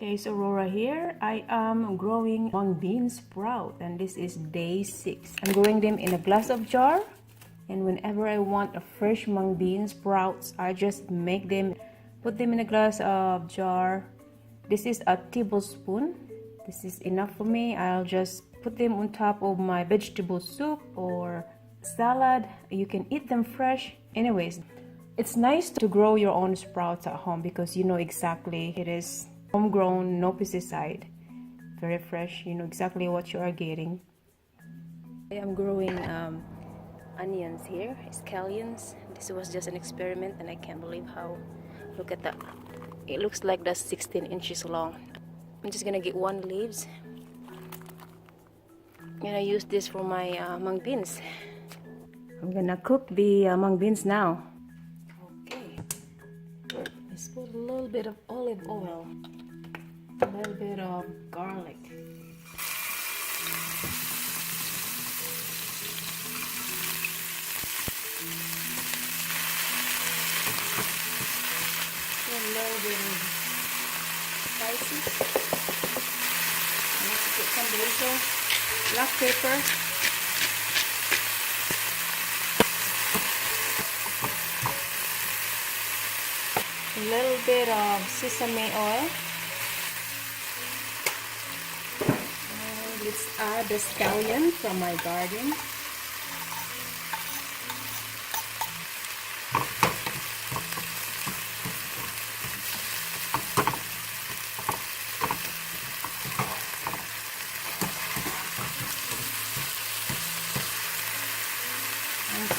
Okay, so Aurora here. I am growing mung bean sprout, and this is day 6. I'm growing them in a glass of jar, and whenever I want a fresh mung bean sprouts, I just make them, put them in a glass of jar. This is a tablespoon. This is enough for me. I'll just put them on top of my vegetable soup or salad. You can eat them fresh. Anyways, it's nice to grow your own sprouts at home because you know exactly it is homegrown, no pesticide, very fresh. You know exactly what you are getting. I am growing onions here, scallions. This was just an experiment and I can't believe how, look at that. It looks like that's 16 inches long. I'm just gonna get one leaves. I'm gonna use this for my mung beans. I'm gonna cook the mung beans now. Okay, let's put a little bit of olive oil, a little bit of garlic. A little bit of spices. Let's put some basil, black pepper, a little bit of sesame oil. And let's add the scallion from my garden.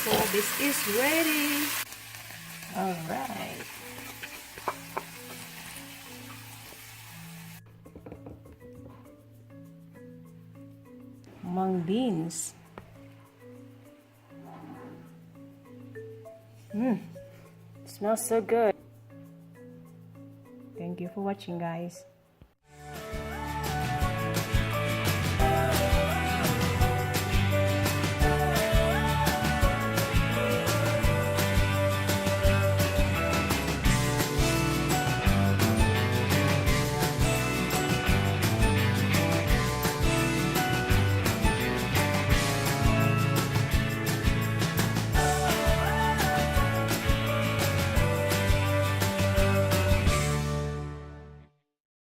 So this is ready. All right. Mung beans. Smells so good. Thank you for watching, guys.